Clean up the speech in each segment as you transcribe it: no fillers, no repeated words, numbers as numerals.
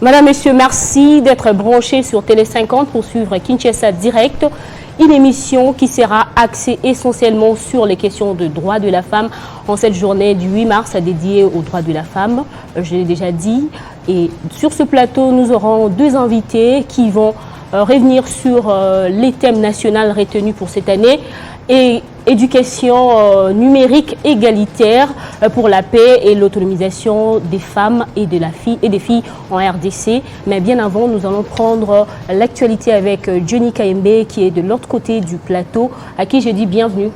Madame, Monsieur, merci d'être branchés sur Télé 50 pour suivre Kinshasa Direct, une émission qui sera axée essentiellement sur les questions de droits de la femme en cette journée du 8 mars dédiée aux droits de la femme. Je l'ai déjà dit. Et sur ce plateau, nous aurons deux invités qui vont revenir sur les thèmes nationaux retenus pour cette année et éducation numérique égalitaire pour la paix et l'autonomisation des femmes et des filles en RDC. Mais bien avant, nous allons prendre l'actualité avec Johnny Kayembe qui est de l'autre côté du plateau, à qui je dis bienvenue.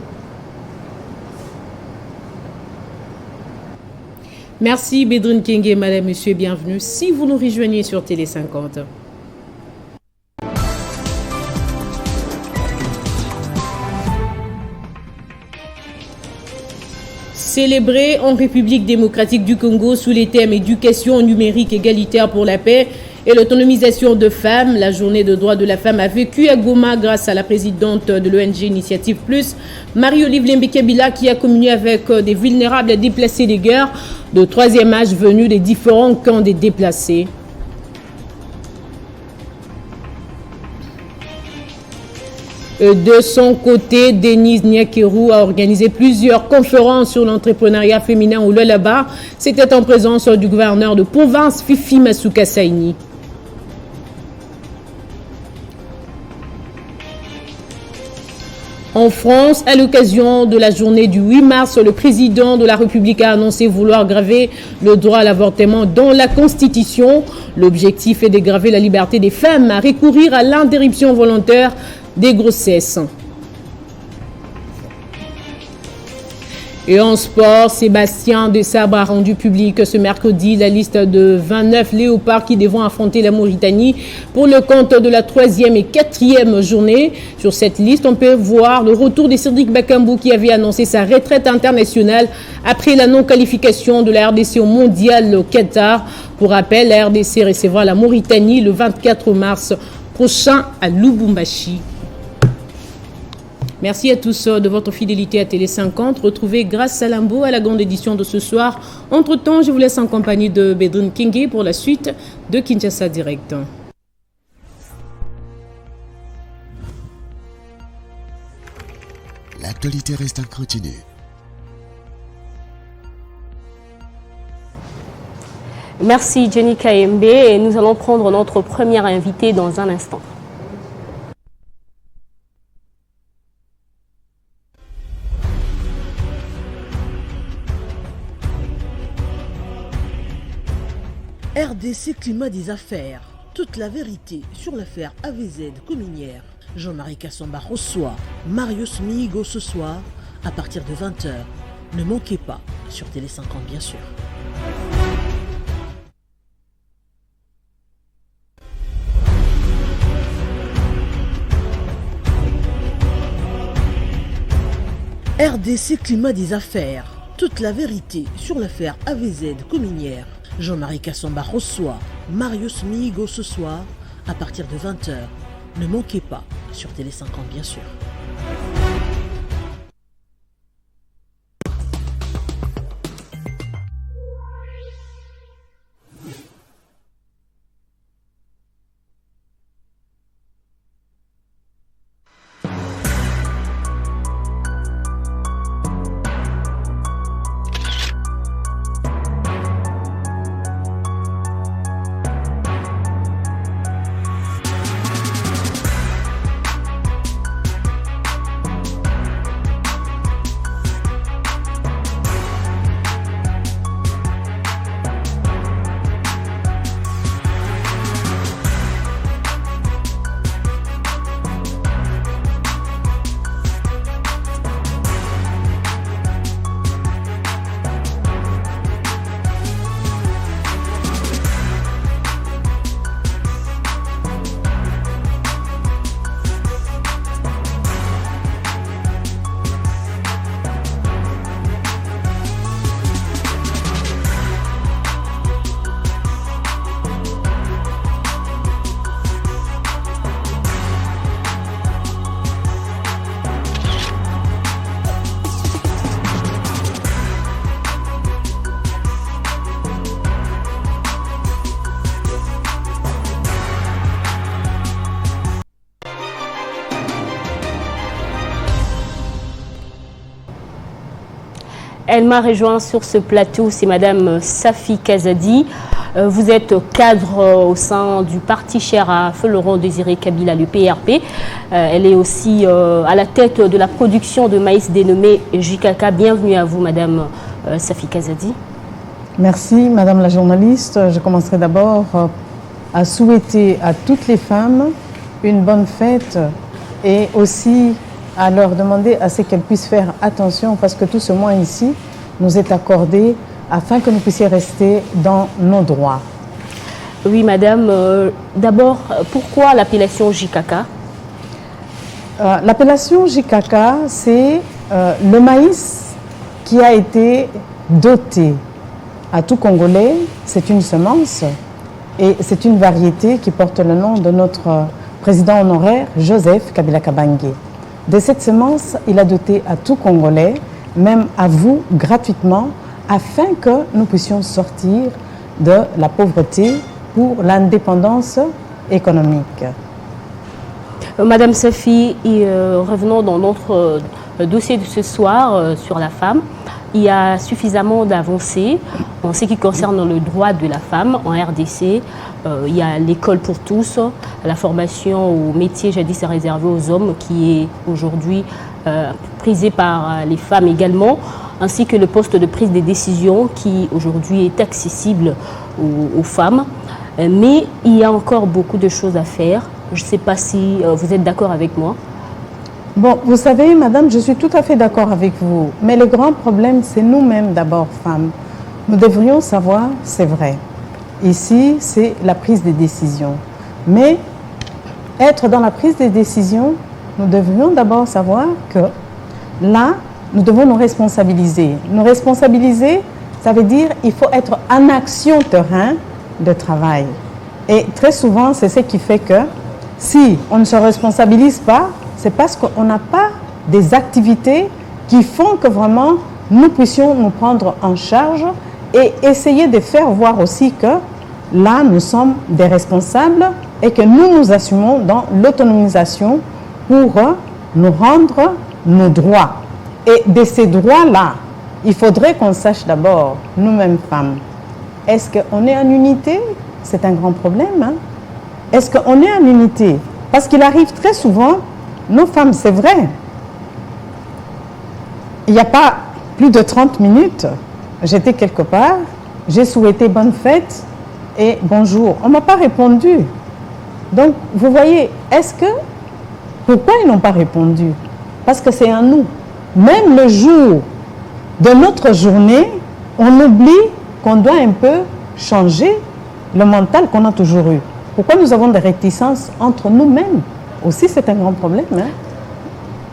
Merci Bédrine Kenge, madame, monsieur, bienvenue. Si vous nous rejoignez sur Télé 50. Célébré en République démocratique du Congo sous les thèmes éducation numérique égalitaire pour la paix et l'autonomisation de femmes, la journée de droits de la femme a vécu à Goma grâce à la présidente de l'ONG Initiative Plus, Marie-Olive Lembe-Kabila, qui a communié avec des vulnérables déplacés des guerres de troisième âge venus des différents camps des déplacés. De son côté, Denise Nyakeru a organisé plusieurs conférences sur l'entrepreneuriat féminin au Lualaba. C'était en présence du gouverneur de province, Fifi Masuka Saini. En France, à l'occasion de la journée du 8 mars, le président de la République a annoncé vouloir graver le droit à l'avortement dans la Constitution. L'objectif est de graver la liberté des femmes à recourir à l'interruption volontaire des grossesses. Et en sport, Sébastien Desabre a rendu public ce mercredi la liste de 29 léopards qui devront affronter la Mauritanie pour le compte de la 3e et 4e journée. Sur cette liste, on peut voir le retour de Cédric Bakambu qui avait annoncé sa retraite internationale après la non-qualification de la RDC au mondial au Qatar. Pour rappel, la RDC recevra la Mauritanie le 24 mars prochain à Lubumbashi. Merci à tous de votre fidélité à Télé 50. Retrouvez Grâce Salambo à la grande édition de ce soir. Entre-temps, je vous laisse en compagnie de Bédrine Kenge pour la suite de Kinshasa Direct. L'actualité reste en continu. Merci Johnny Kayembe et nous allons prendre notre première invitée dans un instant. RDC Climat des Affaires. Toute la vérité sur l'affaire AVZ Cominière. Jean-Marie Kassamba reçoit Marius Mihigo ce soir à partir de 20h. Ne manquez pas sur Télé 50 bien sûr. RDC Climat des Affaires. Toute la vérité sur l'affaire AVZ Cominière. Jean-Marie Kassamba reçoit Marius Mihigo ce soir à partir de 20h. Ne manquez pas sur Télé 50 bien sûr. Elle m'a rejoint sur ce plateau, c'est Madame Safi Kazadi. Vous êtes cadre au sein du parti cher à Feu Laurent Désiré Kabila, le PRP. Elle est aussi à la tête de la production de maïs dénommée JKK. Bienvenue à vous, Madame Safi Kazadi. Merci, Madame la journaliste. Je commencerai d'abord à souhaiter à toutes les femmes une bonne fête et aussi à leur demander à ce qu'elles puissent faire attention parce que tout ce mois ici nous est accordé afin que nous puissions rester dans nos droits. Oui, Madame. D'abord, pourquoi l'appellation JKK? L'appellation JKK, c'est le maïs qui a été doté à tout Congolais. C'est une semence et c'est une variété qui porte le nom de notre président honoraire Joseph Kabila Kabange. De cette semence, il a doté à tout Congolais, même à vous, gratuitement, afin que nous puissions sortir de la pauvreté pour l'indépendance économique. Madame Safi, revenons dans notre dossier de ce soir sur la femme. Il y a suffisamment d'avancées en ce qui concerne le droit de la femme en RDC. Il y a l'école pour tous, la formation au métier jadis réservé aux hommes qui est aujourd'hui prisée par les femmes également, ainsi que le poste de prise des décisions qui aujourd'hui est accessible aux femmes. Mais il y a encore beaucoup de choses à faire. Je ne sais pas si vous êtes d'accord avec moi. Bon, vous savez, madame, je suis tout à fait d'accord avec vous. Mais le grand problème, c'est nous-mêmes d'abord, femmes. Nous devrions savoir, c'est vrai. Ici, c'est la prise des décisions. Mais être dans la prise des décisions, nous devrions d'abord savoir que là, nous devons nous responsabiliser. Nous responsabiliser, ça veut dire qu'il faut être en action terrain de travail. Et très souvent, c'est ce qui fait que si on ne se responsabilise pas, c'est parce qu'on n'a pas des activités qui font que vraiment nous puissions nous prendre en charge et essayer de faire voir aussi que là, nous sommes des responsables et que nous nous assumons dans l'autonomisation pour nous rendre nos droits. Et de ces droits-là, il faudrait qu'on sache d'abord, nous-mêmes femmes, est-ce qu'on est en unité? C'est un grand problème. Hein? Est-ce qu'on est en unité? Parce qu'il arrive très souvent, nos femmes, c'est vrai, il n'y a pas plus de 30 minutes, j'étais quelque part, j'ai souhaité bonne fête et bonjour. On ne m'a pas répondu. Donc, vous voyez, pourquoi ils n'ont pas répondu? Parce que c'est à nous. Même le jour de notre journée, on oublie qu'on doit un peu changer le mental qu'on a toujours eu. Pourquoi nous avons des réticences entre nous-mêmes? Aussi, c'est un grand problème. Hein?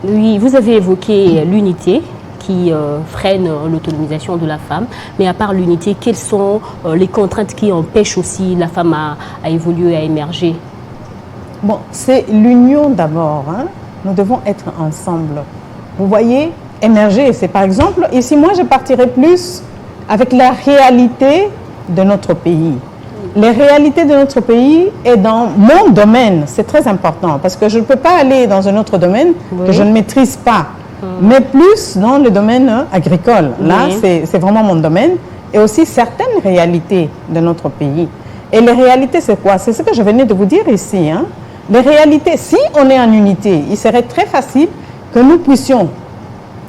Oui, vous avez évoqué l'unité qui freine l'autonomisation de la femme. Mais à part l'unité, quelles sont les contraintes qui empêchent aussi la femme à évoluer, à émerger? Bon, c'est l'union d'abord. Hein? Nous devons être ensemble. Vous voyez, émerger, c'est par exemple, ici, moi, je partirais plus avec la réalité de notre pays. Les réalités de notre pays et dans mon domaine, c'est très important parce que je ne peux pas aller dans un autre domaine que je ne maîtrise pas, mais plus dans le domaine agricole. Là, c'est vraiment mon domaine et aussi certaines réalités de notre pays. Et les réalités, c'est quoi? C'est ce que je venais de vous dire ici. Hein? Les réalités, si on est en unité, il serait très facile que nous puissions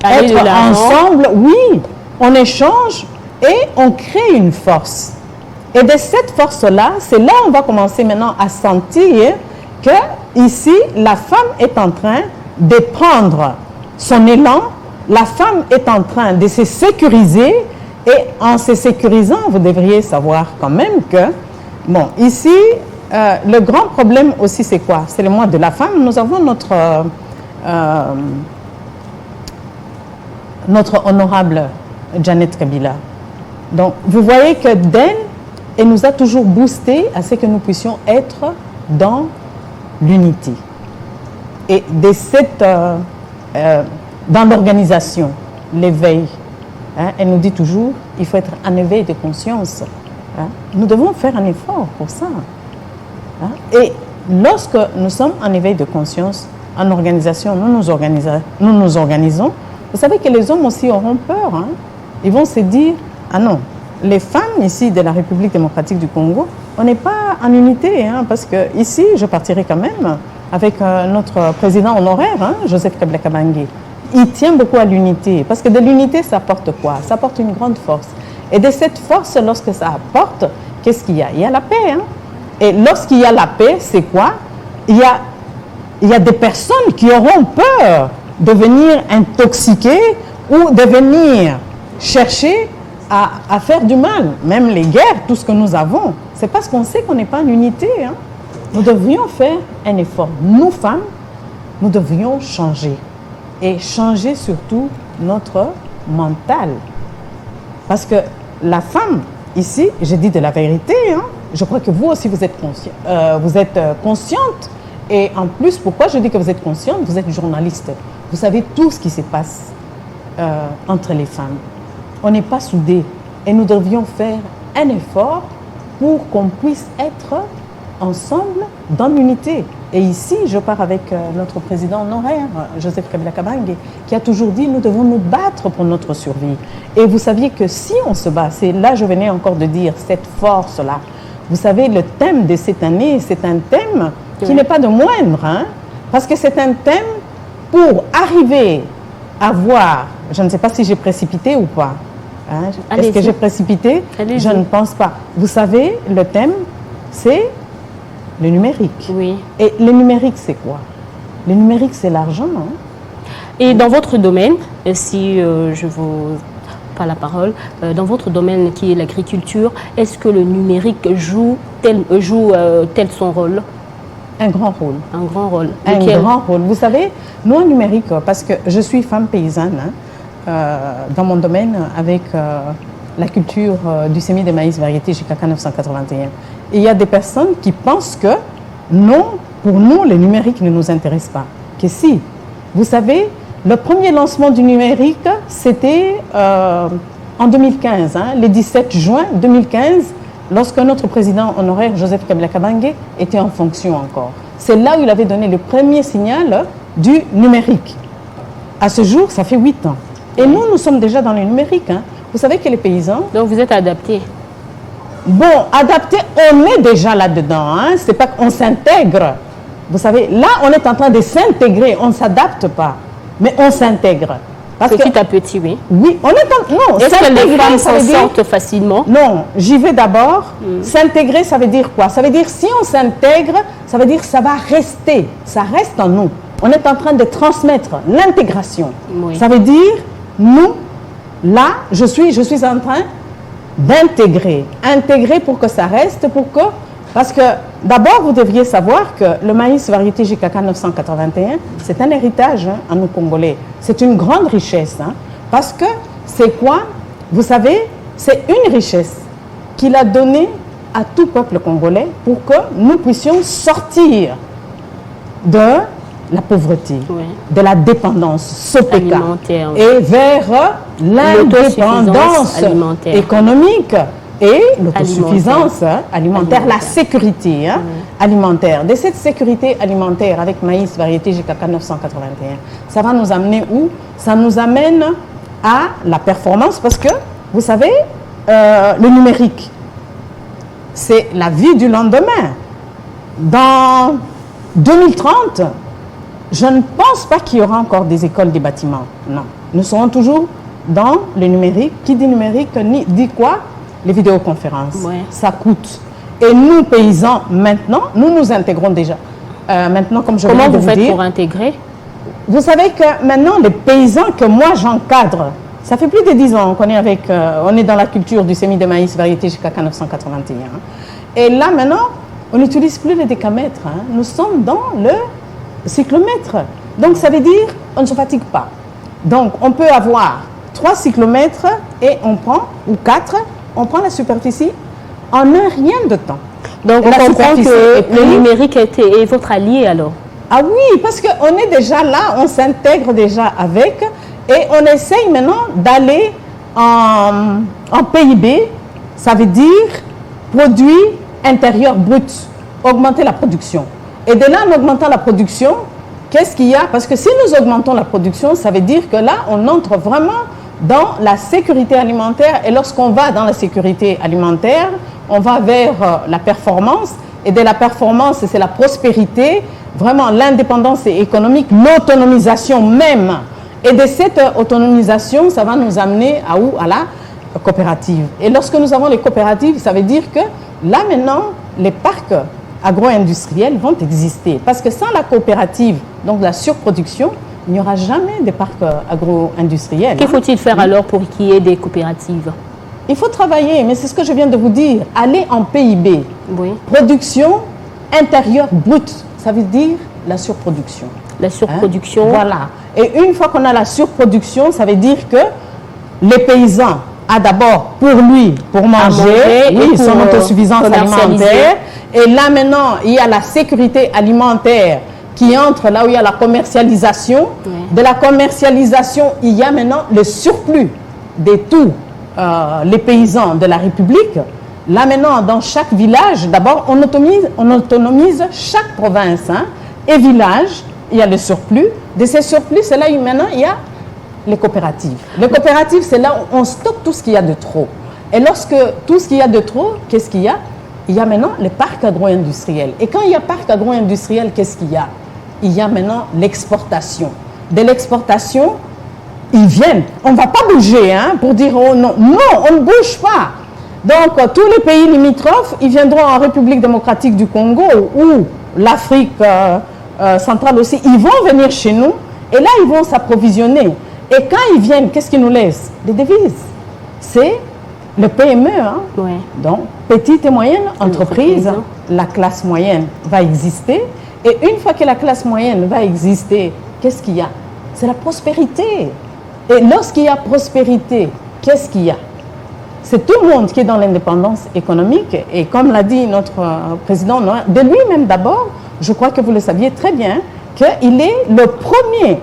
être ensemble. Oui, on échange et on crée une force. Et de cette force-là, c'est là où on va commencer maintenant à sentir que ici, la femme est en train de prendre son élan, la femme est en train de se sécuriser et en se sécurisant, vous devriez savoir quand même que, bon, ici, le grand problème aussi, c'est quoi? C'est le mois de la femme. Nous avons notre honorable Janet Kabila. Donc, vous voyez que d'elle, elle nous a toujours boosté à ce que nous puissions être dans l'unité. Et dans l'organisation, l'éveil, hein, elle nous dit toujours, il faut être en éveil de conscience. Hein. Nous devons faire un effort pour ça. Hein. Et lorsque nous sommes en éveil de conscience, en organisation, nous nous organisons. Vous savez que les hommes aussi auront peur. Hein. ils vont se dire, ah non, les femmes ici de la République démocratique du Congo, on n'est pas en unité, hein, parce que ici, je partirai quand même avec notre président honoraire, hein, Joseph Kabila Kabange. Il tient beaucoup à l'unité, parce que de l'unité, ça apporte quoi? Ça apporte une grande force. Et de cette force, lorsque ça apporte, qu'est-ce qu'il y a? Il y a la paix. Hein? Et lorsqu'il y a la paix, c'est quoi? Il y a des personnes qui auront peur de venir intoxiquer ou de venir chercher à faire du mal. Même les guerres, tout ce que nous avons, c'est parce qu'on sait qu'on n'est pas en unité. Hein? Nous devrions faire un effort. Nous, femmes, nous devrions changer. Et changer surtout notre mental. Parce que la femme, ici, je dis de la vérité, hein, je crois que vous aussi, vous êtes consciente. Et en plus, pourquoi je dis que vous êtes consciente? Vous êtes journaliste. Vous savez tout ce qui se passe entre les femmes. On n'est pas soudés. Et nous devrions faire un effort pour qu'on puisse être ensemble dans l'unité. Et ici, je pars avec notre président honoraire, Joseph Kabila Kabange, qui a toujours dit, nous devons nous battre pour notre survie. Et vous saviez que si on se bat, c'est là je venais encore de dire, cette force-là. Vous savez, le thème de cette année, c'est un thème qui n'est pas de moindre, hein, parce que c'est un thème pour arriver à voir, je ne sais pas si j'ai précipité ou pas. Hein, est-ce que j'ai précipité? Je ne pense pas. Vous savez, le thème, c'est le numérique. Oui. Et le numérique, c'est quoi? Le numérique, c'est l'argent. Hein? Et dans votre domaine, si je vous pas la parole, dans votre domaine qui est l'agriculture, est-ce que le numérique joue tel son rôle? Un grand rôle. Un grand rôle. Un grand rôle. Vous savez, nous en numérique, parce que je suis femme paysanne, hein, dans mon domaine avec la culture du semis de maïs variété JKK 981. Et il y a des personnes qui pensent que non, pour nous, le numérique ne nous intéresse pas. Que si. Vous savez, le premier lancement du numérique, c'était en 2015, hein, le 17 juin 2015, lorsque notre président honoraire, Joseph Kabila Kabange, était en fonction encore. C'est là où il avait donné le premier signal du numérique. À ce jour, ça fait 8 ans. Et nous sommes déjà dans le numérique. Hein. Vous savez que les paysans... Donc vous êtes adaptés. Bon, adapté, on est déjà là-dedans. Hein. C'est pas qu'on s'intègre. Vous savez, là, on est en train de s'intégrer. On ne s'adapte pas, mais on s'intègre. Petit à petit, oui. Oui, on est en... Non, est-ce que les femmes s'en sortent facilement? Non, j'y vais d'abord. S'intégrer, ça veut dire quoi? Ça veut dire, si on s'intègre, ça veut dire que ça va rester. Ça reste en nous. On est en train de transmettre l'intégration. Oui. Ça veut dire, nous, là, je suis en train d'intégrer. Intégrer pour que ça reste, pour que... Parce que, d'abord, vous devriez savoir que le maïs variété JKK 981, c'est un héritage hein, à nous Congolais. C'est une grande richesse. Hein, parce que, c'est quoi? Vous savez, c'est une richesse qu'il a donnée à tout peuple congolais pour que nous puissions sortir de la pauvreté, oui, de la dépendance SOPECA et vers l'indépendance économique et l'autosuffisance alimentaire, la sécurité alimentaire. De cette sécurité alimentaire avec maïs variété JKK 981, ça va nous amener où? Ça nous amène à la performance parce que, vous savez, le numérique, c'est la vie du lendemain. Dans 2030, je ne pense pas qu'il y aura encore des écoles, des bâtiments. Non. Nous serons toujours dans le numérique. Qui dit numérique dit quoi? Les vidéoconférences. Ouais. Ça coûte. Et nous, paysans, maintenant, nous nous intégrons déjà. Maintenant, comme je viens de vous dire... Comment vous faites pour intégrer? Vous savez que maintenant, les paysans que moi j'encadre, ça fait plus de 10 ans qu'on est avec... on est dans la culture du semis de maïs variété JKK 981. Et là, maintenant, on n'utilise plus les décamètres. Hein. Nous sommes dans le cyclomètre. Donc, ça veut dire on ne se fatigue pas. Donc, on peut avoir 3 cyclomètres et on prend, ou 4, on prend la superficie en un rien de temps. Donc, on comprend que le numérique est votre allié alors? Ah oui, parce qu'on est déjà là, on s'intègre déjà avec et on essaye maintenant d'aller en PIB, ça veut dire produit intérieur brut, augmenter la production. Et de là, en augmentant la production, qu'est-ce qu'il y a? Parce que si nous augmentons la production, ça veut dire que là, on entre vraiment dans la sécurité alimentaire. Et lorsqu'on va dans la sécurité alimentaire, on va vers la performance. Et de la performance, c'est la prospérité, vraiment l'indépendance économique, l'autonomisation même. Et de cette autonomisation, ça va nous amener à où? À la coopérative. Et lorsque nous avons les coopératives, ça veut dire que là maintenant, les parcs agro-industriels vont exister. Parce que sans la coopérative, donc la surproduction, il n'y aura jamais de parcs agro-industriels. Que faut-il faire alors pour qu'il y ait des coopératives? Il faut travailler, mais c'est ce que je viens de vous dire. Aller en PIB. Oui. Production intérieure brute, ça veut dire la surproduction. La surproduction. Voilà. Et une fois qu'on a la surproduction, ça veut dire que les paysans a d'abord pour lui, pour manger, oui, son autosuffisance alimentaire. Et là maintenant, il y a la sécurité alimentaire qui entre là où il y a la commercialisation. Oui. De la commercialisation, il y a maintenant le surplus de tous les paysans de la République. Là maintenant, dans chaque village, d'abord, on autonomise chaque province et village. Il y a le surplus. De ces surplus, c'est là où maintenant il y a les coopératives. Les coopératives, c'est là où on stocke tout ce qu'il y a de trop. Et lorsque tout ce qu'il y a de trop, qu'est-ce qu'il y a? Il y a maintenant les parcs agro-industriels. Et quand il y a parcs agro-industriels, qu'est-ce qu'il y a? Il y a maintenant l'exportation. De l'exportation, ils viennent. On ne va pas bouger pour dire oh non. Non, on ne bouge pas. Donc, tous les pays limitrophes, ils viendront en République démocratique du Congo ou l'Afrique centrale aussi. Ils vont venir chez nous et là, ils vont s'approvisionner. Et quand ils viennent, qu'est-ce qu'ils nous laissent? Des devises. C'est le PME. Oui. Donc, petite et moyenne entreprise, la classe moyenne va exister. Et une fois que la classe moyenne va exister, qu'est-ce qu'il y a? C'est la prospérité. Et lorsqu'il y a prospérité, qu'est-ce qu'il y a? C'est tout le monde qui est dans l'indépendance économique. Et comme l'a dit notre président, de lui-même d'abord, je crois que vous le saviez très bien, qu'il est le premier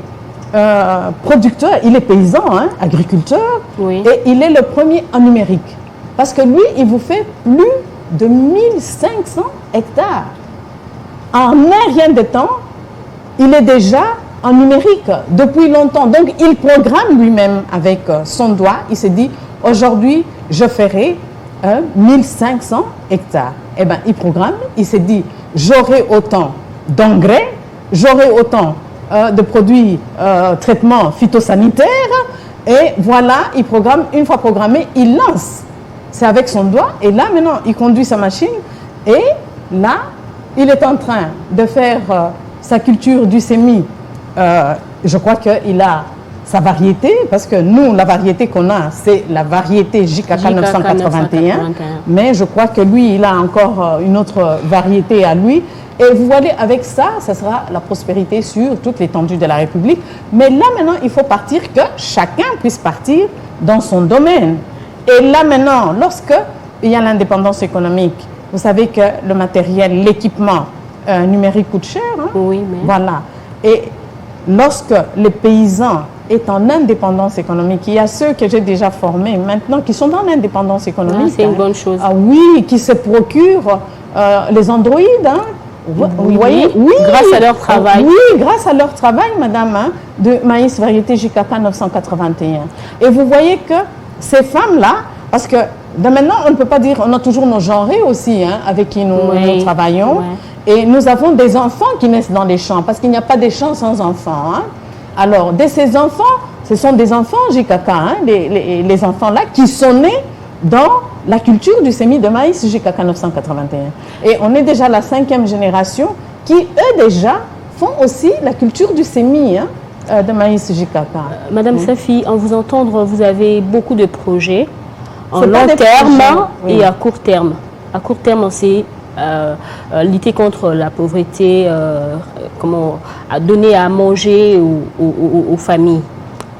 producteur, il est paysan, agriculteur, oui. Et il est le premier en numérique. Parce que lui, il vous fait plus de 1500 hectares. En un rien de temps, il est déjà en numérique depuis longtemps. Donc, il programme lui-même avec son doigt. Il s'est dit, aujourd'hui, je ferai 1500 hectares. Eh bien, il programme, il s'est dit, j'aurai autant d'engrais, j'aurai autant de produits traitement phytosanitaire. Et voilà, il programme, une fois programmé, il lance. C'est avec son doigt. Et là, maintenant, il conduit sa machine. Et là, il est en train de faire sa culture du sémi. Je crois qu'il a sa variété, parce que nous, la variété qu'on a, c'est la variété JKK 981. Mais je crois que lui, il a encore une autre variété à lui. Et vous voyez, avec ça, ça sera la prospérité sur toute l'étendue de la République. Mais là, maintenant, il faut partir que chacun puisse partir dans son domaine. Et là, maintenant, lorsque il y a l'indépendance économique, vous savez que le matériel, l'équipement numérique coûte cher. Oui, mais... Voilà. Et lorsque les paysans est en indépendance économique, il y a ceux que j'ai déjà formés maintenant qui sont dans l'indépendance économique. C'est une bonne chose. Ah oui, qui se procurent les androïdes. Vous voyez, oui, grâce à leur travail. Oui, grâce à leur travail, madame, de maïs variété JKK 981. Et vous voyez que ces femmes-là, parce que de maintenant, on ne peut pas dire, on a toujours nos genrés aussi, avec qui nous travaillons. Oui. Et nous avons des enfants qui naissent dans les champs, parce qu'il n'y a pas de champs sans enfants. Alors, de ces enfants, ce sont des enfants JKK, les enfants-là, qui sont nés dans la culture du sémi de maïs JKK 981. Et on est déjà la 5e génération qui, eux déjà, font aussi la culture du sémi de maïs JKK. Madame Safi, en vous entendre, vous avez beaucoup de projets en long terme projets, et à court terme. À court terme, c'est lutter contre la pauvreté, donner à manger aux familles.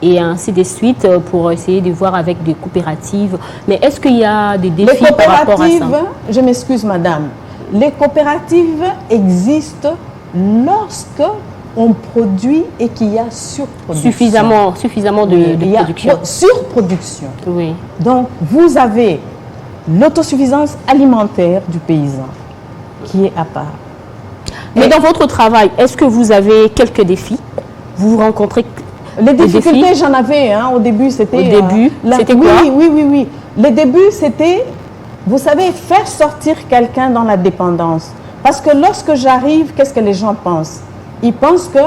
Et ainsi de suite pour essayer de voir avec des coopératives. Mais est-ce qu'il y a des défis par rapport à ça? Je m'excuse madame, les coopératives existent lorsque on produit et qu'il y a surproduction. Suffisamment de production. Surproduction. Oui. Donc vous avez l'autosuffisance alimentaire du paysan qui est à part. Mais dans votre travail, est-ce que vous avez quelques défis? Vous rencontrez Les des difficultés, défis? j'en avais. Hein, au début, c'était... Au début, c'était quoi? Oui. Le début, c'était, vous savez, faire sortir quelqu'un dans la dépendance. Parce que lorsque j'arrive, qu'est-ce que les gens pensent? Ils pensent que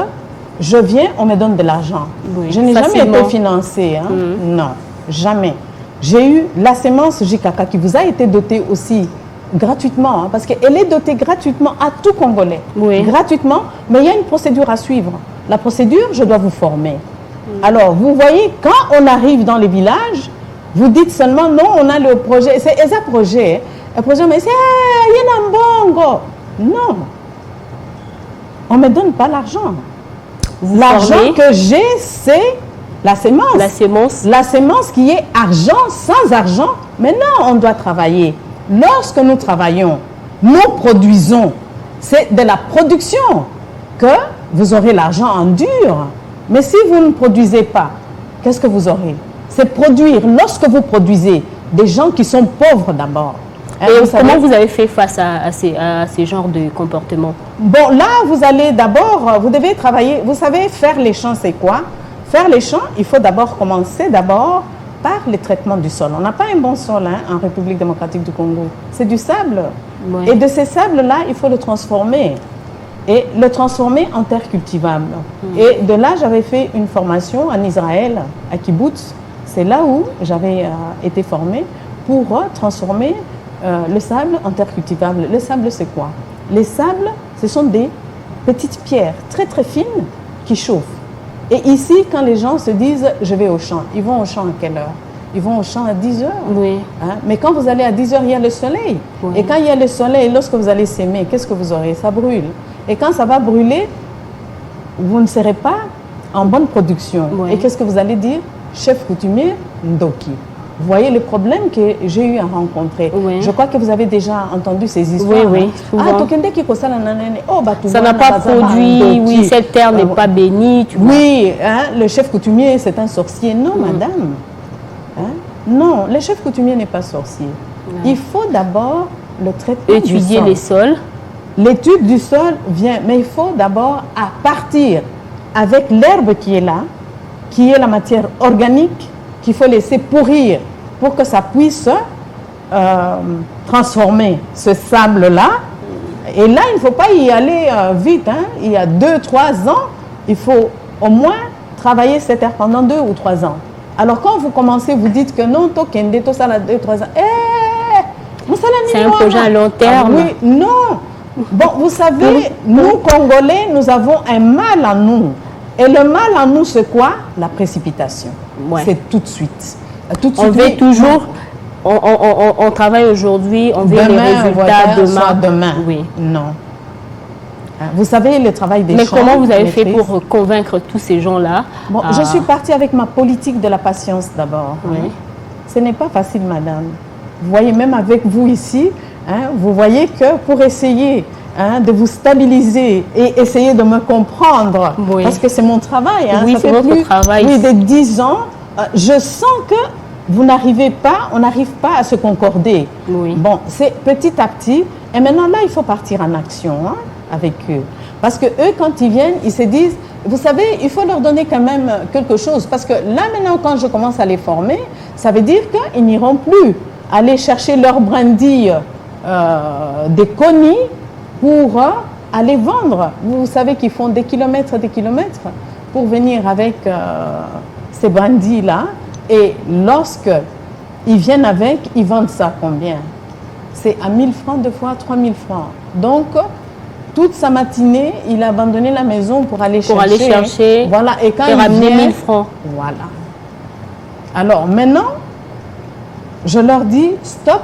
je viens, on me donne de l'argent. Oui, Je n'ai jamais facilement. été financée. Hein? Non, jamais. J'ai eu la sémence JKK qui vous a été dotée aussi gratuitement, hein, parce qu'elle est dotée gratuitement à tout Congolais. Oui. Gratuitement, mais il y a une procédure à suivre. La procédure, je dois vous former. Alors, vous voyez, quand on arrive dans les villages, vous dites seulement, non, on a le projet, c'est un projet. Un projet, mais c'est, il y a un bongo. Non. On ne me donne pas l'argent. L'argent formez. que j'ai, c'est la sémence. La sémence. La sémence qui est argent, sans argent. Maintenant, on doit travailler. Lorsque nous travaillons, nous produisons. C'est de la production que vous aurez l'argent en dur. Mais si vous ne produisez pas, qu'est-ce que vous aurez? C'est produire. Lorsque vous produisez, des gens qui sont pauvres d'abord. Hein, Et vous savez- comment vous avez fait face à ces genres de comportements? Bon, là, vous allez d'abord, vous devez travailler. Vous savez, faire les champs, c'est quoi? Faire les champs, il faut d'abord commencer par les traitements du sol. On n'a pas un bon sol hein, en République démocratique du Congo. C'est du sable. Ouais. Et de ces sables-là, il faut le transformer. Et le transformer en terre cultivable. Et de là, j'avais fait une formation en Israël, à Kibbutz. C'est là où j'avais été formée pour transformer le sable en terre cultivable. Le sable, c'est quoi? Les sables, ce sont des petites pierres très très fines qui chauffent. Et ici, quand les gens se disent « je vais au champ », ils vont au champ à quelle heure? Ils vont au champ à 10 heures. Oui. Hein? Mais quand vous allez à 10 heures, il y a le soleil. Oui. Et quand il y a le soleil, lorsque vous allez s'aimer, qu'est-ce que vous aurez? Ça brûle. Et quand ça va brûler, vous ne serez pas en bonne production. Oui. Et qu'est-ce que vous allez dire? Chef coutumier, Ndoki. Vous voyez le problème que j'ai eu à rencontrer. Oui. Je crois que vous avez déjà entendu ces histoires. Oui, hein. souvent. Ah, Tokende qui kosala nanane. Oh, bah, Ça n'a pas produit, oui, cette terre n'est pas bénie, tu vois. Oui, hein, le chef coutumier, c'est un sorcier. Non, madame. Hein? Non, le chef coutumier n'est pas sorcier. Il faut d'abord le traitement du Étudier sol. les sols. L'étude du sol vient, mais il faut d'abord à partir avec l'herbe qui est là, qui est la matière organique, qu'il faut laisser pourrir pour que ça puisse transformer ce sable-là. Et là, il ne faut pas y aller vite. Hein. Il y a 2-3 ans, il faut au moins travailler cette herbe pendant 2 ou 3 ans. Alors quand vous commencez, vous dites que non, Tokende, tout ça, 2-3 ans. C'est un projet à long terme. Oui, non. Bon, vous savez, nous, Congolais, nous avons un mal en nous. Et le mal en nous, c'est quoi? La précipitation. Ouais. C'est tout de suite. Tout de On suite, veut oui. toujours, on travaille aujourd'hui, on veut les résultats voilà, demain. soit demain. Oui. Non. Hein, vous savez, le travail des Mais champs, comment vous avez fait maîtrise. pour convaincre tous ces gens-là? Bon, je suis partie avec ma politique de la patience d'abord. Oui. Hein. Ce n'est pas facile, madame. Vous voyez, même avec vous ici, hein, vous voyez que pour essayer hein, de vous stabiliser et essayer de me comprendre, Oui. parce que c'est mon travail. Hein, Oui, ça c'est fait votre plus, travail. Oui, de 10 ans, je sens que vous n'arrivez pas, on n'arrive pas à se concorder. Oui. Bon, c'est petit à petit. Et maintenant, là, il faut partir en action hein, avec eux. Parce que eux, quand ils viennent, ils se disent, vous savez, il faut leur donner quand même quelque chose. Parce que là, maintenant, quand je commence à les former, ça veut dire qu'ils n'iront plus aller chercher leur brindille des conis pour aller vendre. Vous savez qu'ils font des kilomètres pour venir avec ces brindilles-là. Et lorsque ils viennent avec, ils vendent ça combien? C'est à 1000 francs, 2 fois 3000 francs. Donc, toute sa matinée, il a abandonné la maison pour aller chercher. Voilà. Et quand il ramener vient, 1000 francs. Voilà. Alors maintenant, je leur dis, stop,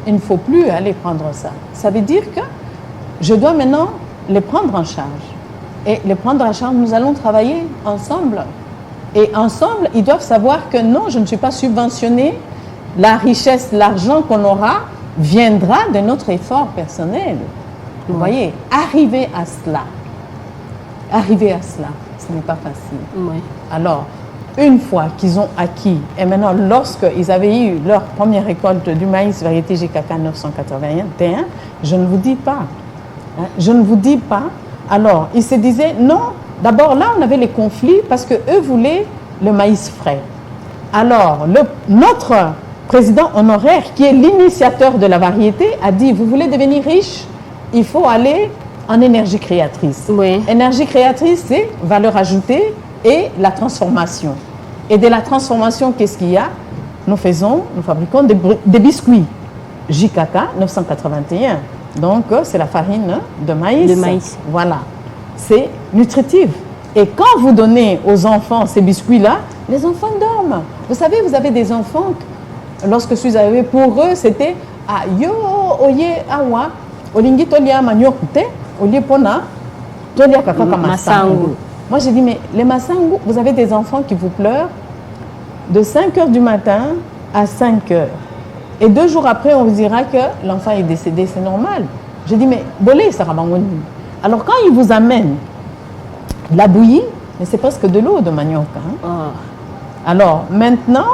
il ne faut plus aller prendre ça. Ça veut dire que je dois maintenant les prendre en charge. Et les prendre en charge, nous allons travailler ensemble. Et ensemble, ils doivent savoir que non, je ne suis pas subventionnée. La richesse, l'argent qu'on aura viendra de notre effort personnel. Vous voyez, arriver à cela, ce n'est pas facile. Oui. Alors, une fois qu'ils ont acquis, et maintenant lorsqu'ils avaient eu leur première récolte du maïs variété GKK 981, je ne vous dis pas. Hein, je ne vous dis pas. Alors, ils se disaient, non, D'abord, là, on avait les conflits parce qu'eux voulaient le maïs frais. Alors, notre président honoraire, qui est l'initiateur de la variété, a dit, vous voulez devenir riche, il faut aller en énergie créatrice. Oui. Énergie créatrice, c'est valeur ajoutée et la transformation. Et de la transformation, qu'est-ce qu'il y a? Nous fabriquons des biscuits. JKK 981. Donc, c'est la farine de maïs. De maïs. Voilà. C'est nutritif. Et quand vous donnez aux enfants ces biscuits-là, les enfants dorment. Vous savez, vous avez des enfants, lorsque je suis arrivée, pour eux, c'était « Ah, yo, oye, awa, olingi tolia maniokute, olie pona, tolia kakaka masangu. » Moi, j'ai dit, mais les masangu, vous avez des enfants qui vous pleurent de 5 heures du matin à 5 heures. Et 2 jours après, on vous dira que l'enfant est décédé, c'est normal. J'ai dit, mais bolé, ça rabangoni. Alors, quand ils vous amènent la bouillie, mais c'est presque de l'eau de manioc. Hein. Oh. Alors, maintenant,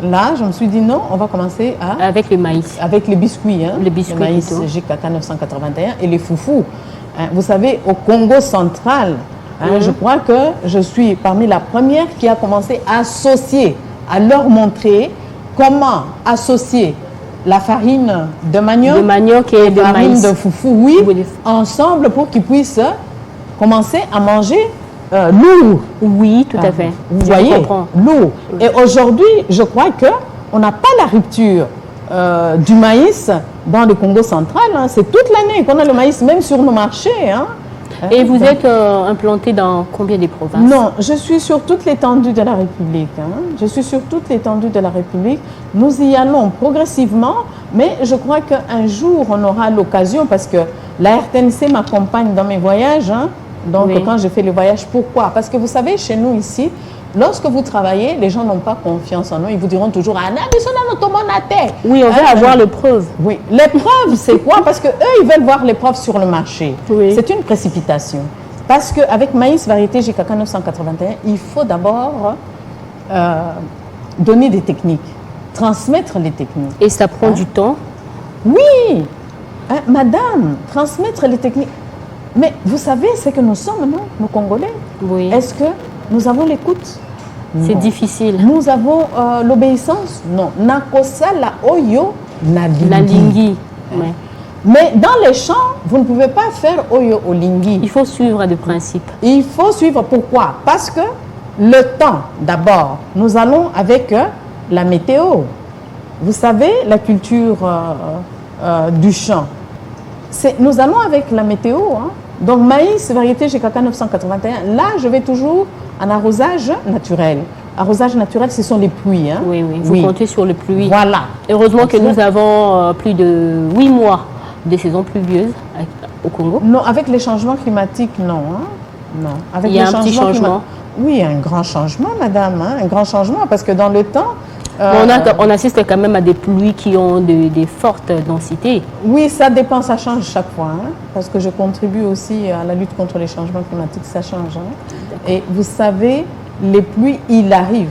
là, je me suis dit, non, on va commencer avec le maïs. avec les biscuits. Hein. Les biscuits. Le maïs JKK 981 et les foufous. Hein. Vous savez, au Congo central, hein, je crois que je suis parmi la première qui a commencé à associer, à leur montrer comment associer la farine de manioc et de la farine maïs. de foufou, oui, ensemble pour qu'ils puissent commencer à manger lourd. Oui, tout à fait. Vous voyez, lourd. Et aujourd'hui, je crois qu'on n'a pas la rupture du maïs dans le Congo central. Hein. C'est toute l'année qu'on a le maïs, même sur nos marchés. Hein. Et vous êtes implanté dans combien de provinces? Non, je suis sur toute l'étendue de la République. Hein. Je suis sur toute l'étendue de la République. Nous y allons progressivement, mais je crois qu'un jour, on aura l'occasion, parce que la RTNC m'accompagne dans mes voyages. Hein. Donc, quand je fais les voyages, pourquoi? Parce que vous savez, chez nous ici, lorsque vous travaillez, les gens n'ont pas confiance en nous. Ils vous diront toujours, oui, on veut avoir les preuves. Oui, les preuves, c'est quoi? Parce qu'eux, ils veulent voir les preuves sur le marché. Oui. C'est une précipitation. Parce qu'avec maïs variété JKK 981, il faut d'abord donner des techniques, transmettre les techniques. Et ça prend du temps? Oui, hein, madame, transmettre les techniques. Mais vous savez ce que nous sommes, non, nos Congolais? Oui. Est-ce que nous avons l'écoute? C'est difficile. Nous avons l'obéissance? Non. Nakosa la oyo Nalingi. Ouais. Mais dans les champs, vous ne pouvez pas faire oyo olingi. Il faut suivre des principes. Il faut suivre. Pourquoi? Parce que le temps, d'abord, nous allons avec la météo. Vous savez, la culture du champ. Nous allons avec la météo. Hein. Donc, maïs, variété JKK 981. Là, je vais toujours en arrosage naturel. Arrosage naturel, ce sont les pluies. Hein. Oui, oui. Vous comptez sur les pluies. Voilà. Heureusement que nous avons plus de 8 mois de saison pluvieuse au Congo. Non, avec les changements climatiques, non. Hein. Non. Avec il y a un petit changement. Oui, un grand changement, madame. Hein. Un grand changement, parce que dans le temps... on assiste quand même à des pluies qui ont des fortes densités. Oui, ça dépend, ça change chaque fois. Hein, parce que je contribue aussi à la lutte contre les changements climatiques, ça change. Hein. Et vous savez, les pluies, il arrive.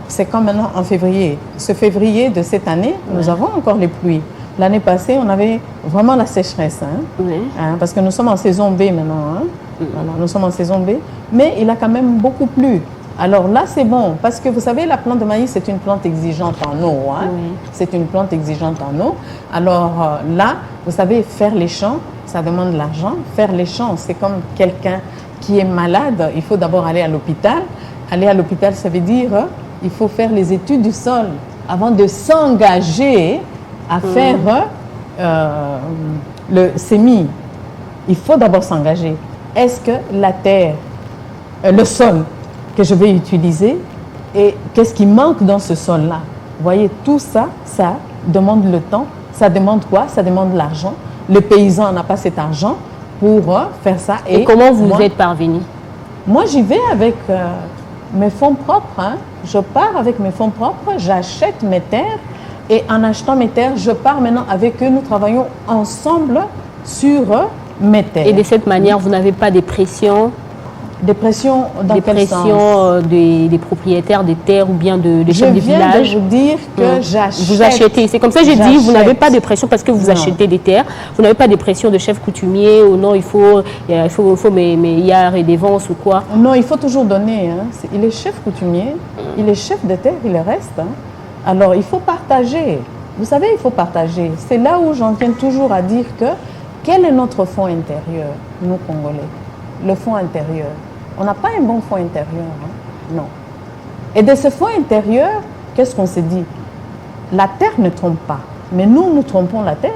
C'est comme maintenant en février. Ce février de cette année, nous avons encore les pluies. L'année passée, on avait vraiment la sécheresse. Hein, hein, parce que nous sommes en saison B maintenant. Hein. Voilà, nous sommes en saison B. Mais il a quand même beaucoup plu. Alors là, c'est bon, parce que vous savez, la plante de maïs, c'est une plante exigeante en eau. Hein? C'est une plante exigeante en eau. Alors là, vous savez, faire les champs, ça demande de l'argent. Faire les champs, c'est comme quelqu'un qui est malade. Il faut d'abord aller à l'hôpital. Aller à l'hôpital, ça veut dire il faut faire les études du sol avant de s'engager à faire le sémi. Il faut d'abord s'engager. Est-ce que la terre, le sol, que je vais utiliser et qu'est-ce qui manque dans ce sol-là. Vous voyez, tout ça, ça demande le temps. Ça demande quoi? Ça demande l'argent. Le paysan n'a pas cet argent pour faire ça. Et comment vous êtes parvenu? Moi, j'y vais avec mes fonds propres. Hein. Je pars avec mes fonds propres, j'achète mes terres et en achetant mes terres, je pars maintenant avec eux. Nous travaillons ensemble sur mes terres. Et de cette manière, vous n'avez pas de pression? Des pressions dans Des quel sens? pressions des propriétaires des terres ou bien des chefs de Je viens village. de vous dire que j'achète. Vous achetez. C'est comme ça que j'ai dit, vous n'avez pas de pression parce que vous Non. achetez des terres. Vous n'avez pas de pression de chef coutumier ou non, il faut mes milliards et des vents ou quoi. Non, il faut toujours donner. Hein. Il est chef coutumier, il est chef de terre, il reste. Hein. Alors, il faut partager. Vous savez, il faut partager. C'est là où j'en tiens toujours à dire que quel est notre fonds intérieur, nous Congolais? Le fonds intérieur. On n'a pas un bon fonds intérieur. Hein. Non. Et de ce fonds intérieur, qu'est-ce qu'on s'est dit? La terre ne trompe pas. Mais nous trompons la terre.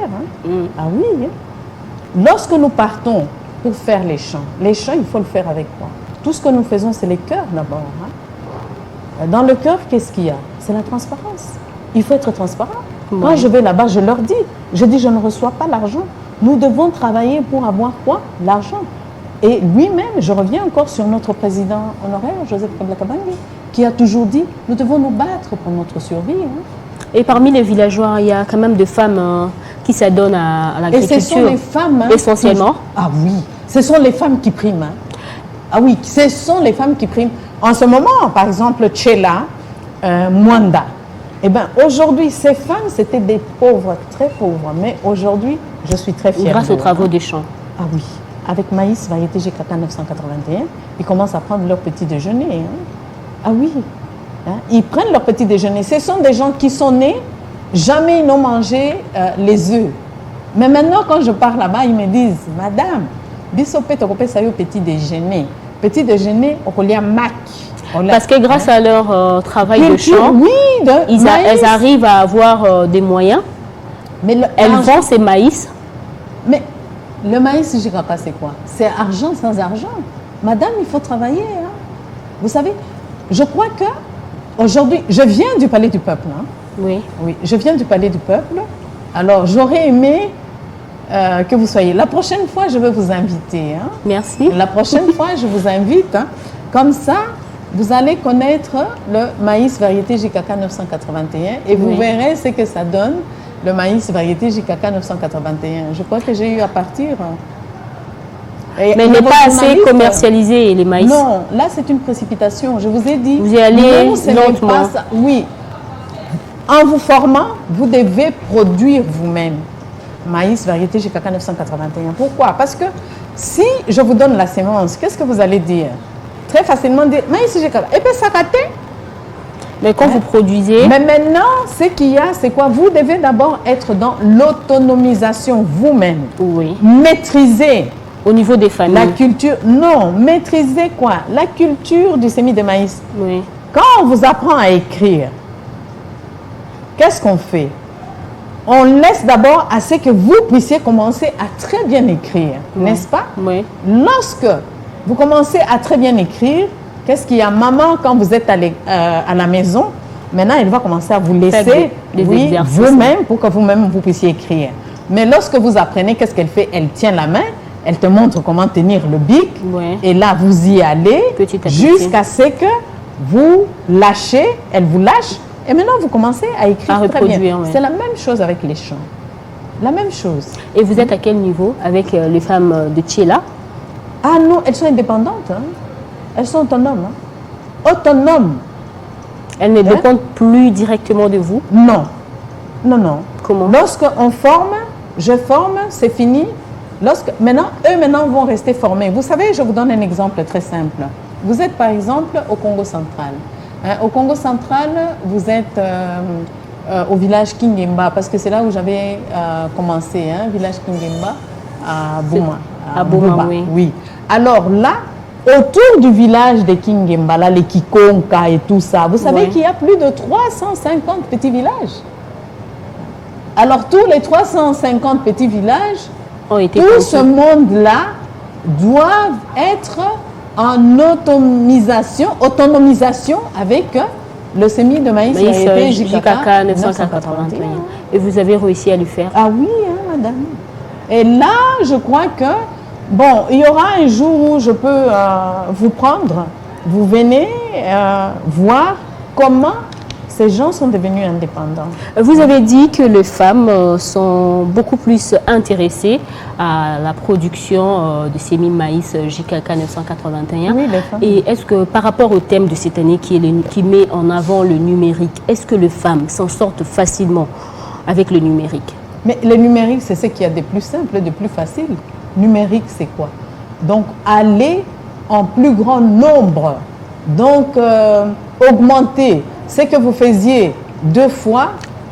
Hein. Ah oui. Hein. Lorsque nous partons pour faire les champs, il faut le faire avec quoi? Tout ce que nous faisons, c'est les cœurs d'abord. Hein. Dans le cœur, qu'est-ce qu'il y a? C'est la transparence. Il faut être transparent. Quand je vais là-bas, je leur dis, je ne reçois pas l'argent. Nous devons travailler pour avoir quoi? L'argent. Et lui-même, je reviens encore sur notre président honoraire, Joseph Kabila Kabange, qui a toujours dit, nous devons nous battre pour notre survie. Hein. Et parmi les villageois, il y a quand même des femmes qui s'adonnent à l'agriculture. Et ce sont les femmes... Hein, essentiellement. Ah oui, ce sont les femmes qui priment. Hein. Ah oui, ce sont les femmes qui priment. En ce moment, par exemple, Tchela, Mwanda, eh bien, aujourd'hui, ces femmes, c'était des pauvres, très pauvres. Mais aujourd'hui, je suis très fière. Grâce aux travaux des champs. Ah oui. Avec maïs, variété GKK 981, ils commencent à prendre leur petit déjeuner. Hein. Ah oui. Hein. Ils prennent leur petit déjeuner. Ce sont des gens qui sont nés, jamais ils n'ont mangé les œufs. Mais maintenant, quand je pars là-bas, ils me disent, Madame, bisopé, tu as ça au petit déjeuner. Petit déjeuner, on y a mac. Parce que grâce à leur travail de champ, oui, elles arrivent à avoir des moyens. Mais elles vendent ces maïs. Mais le maïs, je ne sais pas c'est quoi. C'est argent sans argent. Madame, il faut travailler. Hein. Vous savez, je crois que aujourd'hui, je viens du Palais du Peuple. Hein. Oui. Oui, je viens du Palais du Peuple. Alors, j'aurais aimé que vous soyez. La prochaine fois, je vais vous inviter. Hein. Merci. La prochaine fois, je vous invite. Hein. Comme ça, vous allez connaître le maïs variété JKK 981 et vous verrez ce que ça donne. Le maïs variété JKK 981. Je crois que j'ai eu à partir. Mais il n'est pas assez commercialisé, les maïs. Non, là c'est une précipitation. Je vous ai dit. Vous y allez lentement. Oui. En vous formant, vous devez produire vous-même. Maïs variété JKK 981. Pourquoi? Parce que si je vous donne la sémence, qu'est-ce que vous allez dire? Très facilement dire maïs JKK. Et puis ça raté. Mais quand vous produisez... Mais maintenant, ce qu'il y a, c'est quoi? Vous devez d'abord être dans l'autonomisation vous-même. Oui. Maîtriser. Au niveau des familles. La culture. Non, maîtriser quoi? La culture du semis de maïs. Oui. Quand on vous apprend à écrire, qu'est-ce qu'on fait? On laisse d'abord à ce que vous puissiez commencer à très bien écrire, n'est-ce pas? Oui. Lorsque vous commencez à très bien écrire, qu'est-ce qu'il y a? Maman, quand vous êtes à la maison, maintenant, elle va commencer à vous laisser vous-même pour que vous-même vous puissiez écrire. Mais lorsque vous apprenez, qu'est-ce qu'elle fait? Elle tient la main, elle te montre comment tenir le bic. Oui. Et là, vous y allez jusqu'à ce que vous lâchez, elle vous lâche. Et maintenant, vous commencez à écrire très bien. C'est la même chose avec les chants. La même chose. Et vous êtes à quel niveau avec les femmes de Tchela? Ah non, elles sont indépendantes. Hein. Elles sont autonomes. Hein. Autonomes. Elles ne dépendent plus directement de vous? Non. Non, non. Comment? Lorsqu'on forme, je forme, c'est fini. Maintenant, eux vont rester formés. Vous savez, je vous donne un exemple très simple. Vous êtes par exemple au Congo central. Hein, au Congo central, vous êtes au village Kingemba, parce que c'est là où j'avais commencé, hein, village Kingemba à Bouma. À Bouma, oui. Oui. Alors là, autour du village de Kingemba, là, les Kikonka et tout ça, vous savez qu'il y a plus de 350 petits villages. Alors tous les 350 petits villages, tout ce monde-là doivent être en autonomisation avec le semis de maïs JKK 981. Et vous avez réussi à le faire? Ah oui, hein, madame. Et là, je crois que, bon, il y aura un jour où je peux vous prendre, vous venez voir comment ces gens sont devenus indépendants. Vous avez dit que les femmes sont beaucoup plus intéressées à la production de semis maïs JKK 981. Oui, les femmes. Et est-ce que par rapport au thème de cette année qui met en avant le numérique, est-ce que les femmes s'en sortent facilement avec le numérique? Mais le numérique, c'est ce qu'il y a de plus simple, de plus facile. Numérique, c'est quoi? Donc, aller en plus grand nombre. Donc, augmenter ce que vous faisiez 2 fois,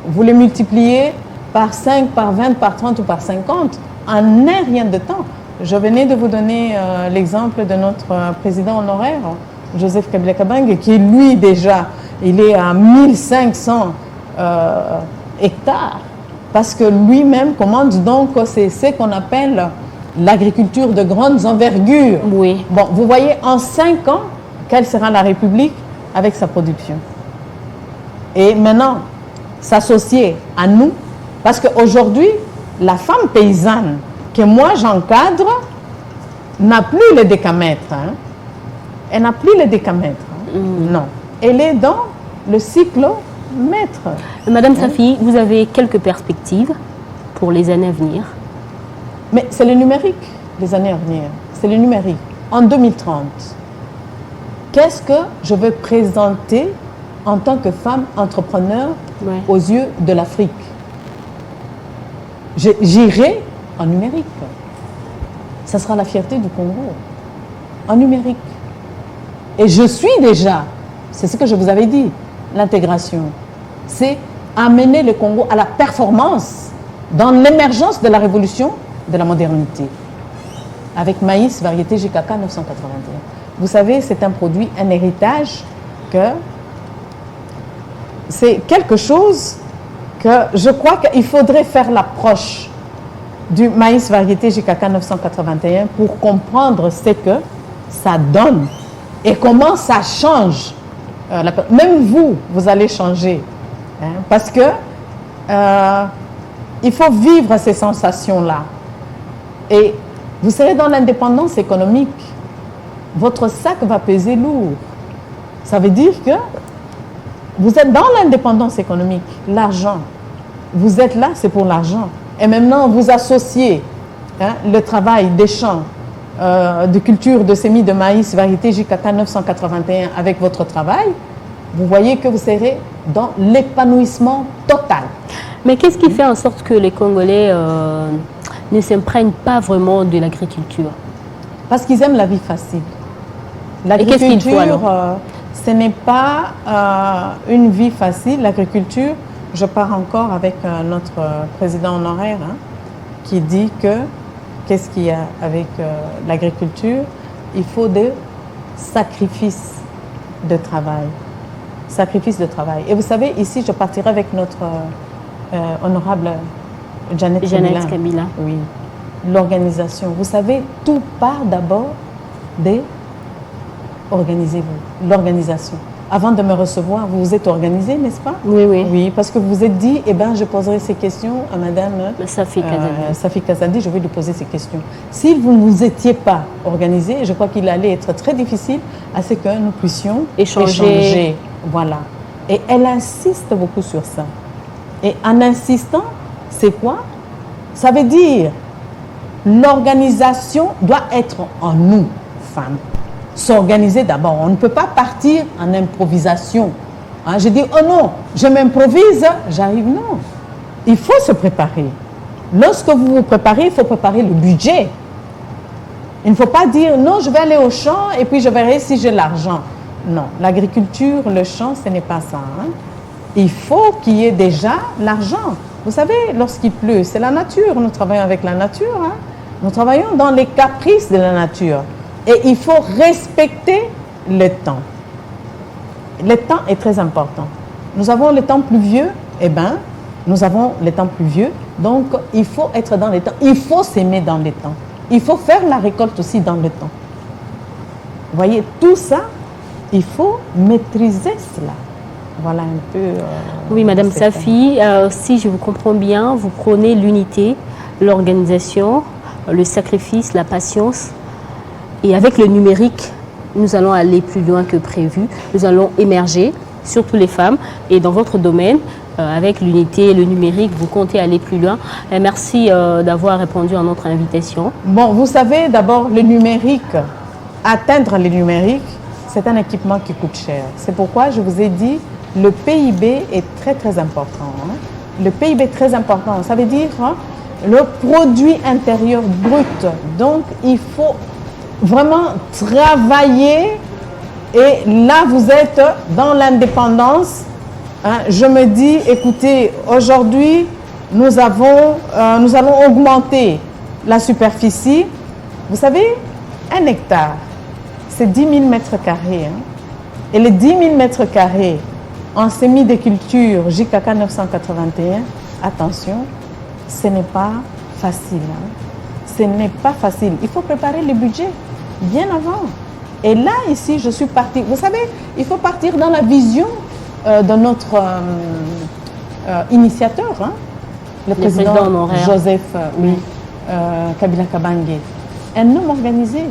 vous le multipliez par 5, par 20, par 30 ou par 50 en un rien de temps. Je venais de vous donner l'exemple de notre président honoraire, Joseph Kabila Kabange, qui lui déjà, il est à 1500 hectares, parce que lui-même commande, donc c'est ce qu'on appelle l'agriculture de grandes envergures. Oui. Bon, vous voyez, en 5 ans, quelle sera la République avec sa production? Et maintenant, s'associer à nous, parce qu'aujourd'hui, la femme paysanne que moi j'encadre n'a plus le décamètre. Hein. Elle n'a plus le décamètre. Hein. Non. Elle est dans le cyclomètre. Madame Safi, vous avez quelques perspectives pour les années à venir? Mais c'est le numérique, les années à venir. C'est le numérique. En 2030, qu'est-ce que je veux présenter en tant que femme entrepreneur aux yeux de l'Afrique? J'irai en numérique. Ça sera la fierté du Congo. En numérique. Et je suis déjà, c'est ce que je vous avais dit, l'intégration. C'est amener le Congo à la performance dans l'émergence de la révolution de la modernité. Avec maïs, variété JKK 981. Vous savez, c'est un produit, un héritage que c'est quelque chose que je crois qu'il faudrait faire l'approche du maïs variété JKK 981 pour comprendre ce que ça donne et comment ça change. Même vous, vous allez changer. Hein, parce que il faut vivre ces sensations-là. Et vous serez dans l'indépendance économique. Votre sac va peser lourd. Ça veut dire que vous êtes dans l'indépendance économique, l'argent. Vous êtes là, c'est pour l'argent. Et maintenant, vous associez le travail des champs de culture de semis de maïs, variété JKK 981 avec votre travail. Vous voyez que vous serez dans l'épanouissement total. Mais qu'est-ce qui fait en sorte que les Congolais ne s'imprègnent pas vraiment de l'agriculture? Parce qu'ils aiment la vie facile. Et qu'est-ce qu'il faut alors? Ce n'est pas une vie facile. L'agriculture, je pars encore avec notre président honoraire qui dit que qu'est-ce qu'il y a avec l'agriculture? Il faut des sacrifices de travail. Sacrifices de travail. Et vous savez, ici, je partirai avec notre honorable Janet Kabila. Oui. L'organisation. Vous savez, tout part d'abord des organisez-vous, l'organisation. Avant de me recevoir, vous vous êtes organisé, n'est-ce pas? Oui, oui. Oui, parce que vous vous êtes dit, eh bien, je poserai ces questions à madame Safi Kazadi, je vais lui poser ces questions. Si vous ne vous étiez pas organisé, je crois qu'il allait être très difficile à ce que nous puissions échanger. Voilà. Et elle insiste beaucoup sur ça. Et en insistant, c'est quoi? Ça veut dire, l'organisation doit être en nous, femmes. S'organiser d'abord. On ne peut pas partir en improvisation. Hein, je dis, oh non, je m'improvise, j'arrive. Non. Il faut se préparer. Lorsque vous vous préparez, il faut préparer le budget. Il ne faut pas dire, non, je vais aller au champ et puis je verrai si j'ai l'argent. Non, l'agriculture, le champ, ce n'est pas ça. Hein. Il faut qu'il y ait déjà l'argent. Vous savez, lorsqu'il pleut, c'est la nature. Nous travaillons avec la nature. Hein. Nous travaillons dans les caprices de la nature. Et il faut respecter le temps. Le temps est très important. Nous avons le temps pluvieux, eh bien, nous avons le temps pluvieux. Donc, il faut être dans le temps. Il faut s'aimer dans le temps. Il faut faire la récolte aussi dans le temps. Vous voyez, tout ça, il faut maîtriser cela. Voilà un peu... oui, Madame Safi, si je vous comprends bien, vous prônez l'unité, l'organisation, le sacrifice, la patience. Et avec le numérique, nous allons aller plus loin que prévu. Nous allons émerger surtout les femmes. Et dans votre domaine, avec l'unité et le numérique, vous comptez aller plus loin. Et merci d'avoir répondu à notre invitation. Bon, vous savez, d'abord, le numérique, atteindre le numérique, c'est un équipement qui coûte cher. C'est pourquoi je vous ai dit, le PIB est très, très important. Hein. Le PIB est très important. Ça veut dire le produit intérieur brut. Donc, il faut vraiment travailler. Et là, vous êtes dans l'indépendance. Hein. Je me dis, écoutez, aujourd'hui, nous allons augmenter la superficie. Vous savez, 1 hectare, c'est 10 000 mètres carrés. Hein. Et les 10 000 mètres carrés en semis de culture JKK 981, attention, ce n'est pas facile. Hein. Ce n'est pas facile. Il faut préparer le budget bien avant. Et là, ici, je suis partie. Vous savez, il faut partir dans la vision de notre initiateur, hein, le président Joseph Kabila Kabange. Un homme organisé.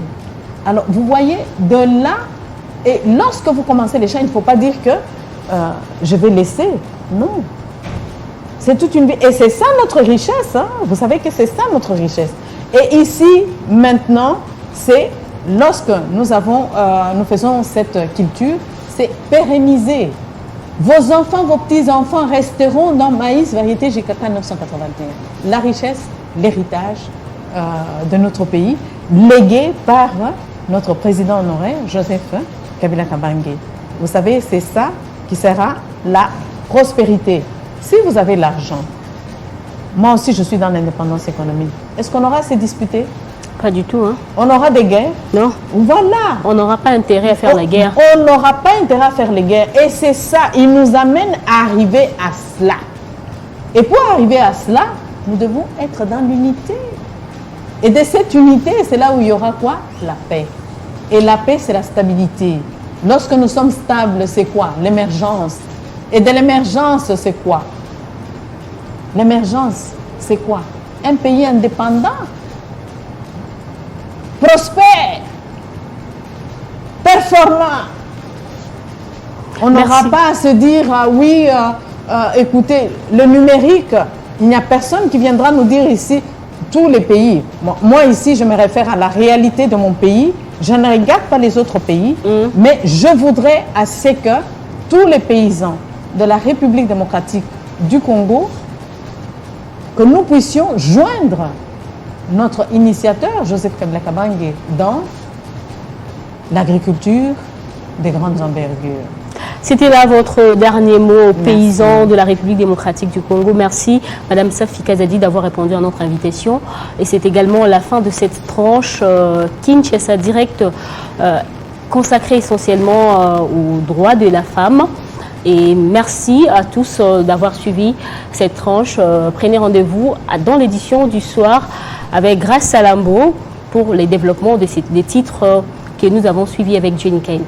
Alors, vous voyez, de là, et lorsque vous commencez les champs, il ne faut pas dire que je vais laisser. Non. C'est toute une vie. Et c'est ça notre richesse. Hein. Vous savez que c'est ça notre richesse. Et ici, maintenant, c'est lorsque nous faisons cette culture, c'est pérenniser. Vos enfants, vos petits-enfants resteront dans maïs variété JKK 981. La richesse, l'héritage de notre pays, légué par notre président honoraire, Joseph Kabila Kabange. Vous savez, c'est ça qui sera la prospérité. Si vous avez l'argent, moi aussi je suis dans l'indépendance économique, est-ce qu'on aura à se disputer? Pas du tout. Hein. On aura des guerres? Non. Voilà. On n'aura pas intérêt à faire la guerre. On n'aura pas intérêt à faire les guerres. Et c'est ça, il nous amène à arriver à cela. Et pour arriver à cela, nous devons être dans l'unité. Et de cette unité, c'est là où il y aura quoi? La paix. Et la paix, c'est la stabilité. Lorsque nous sommes stables, c'est quoi? L'émergence. Et de l'émergence, c'est quoi? L'émergence, c'est quoi? Un pays indépendant, prospère, performant. On n'aura pas à se dire, oui, écoutez, le numérique, il n'y a personne qui viendra nous dire ici, tous les pays. Moi ici, je me réfère à la réalité de mon pays. Je ne regarde pas les autres pays, mais je voudrais à ce que tous les paysans de la République démocratique du Congo, que nous puissions joindre notre initiateur, Joseph Kabila Kabange, dans l'agriculture des grandes envergures. C'était là votre dernier mot aux paysans de la République démocratique du Congo. Merci, Madame Safi Kazadi, d'avoir répondu à notre invitation. Et c'est également la fin de cette tranche Kinshasa Direct consacrée essentiellement aux droits de la femme. Et merci à tous d'avoir suivi cette tranche. Prenez rendez-vous dans l'édition du soir avec Grace Salambo pour les développements des titres que nous avons suivis avec Jenny Kang.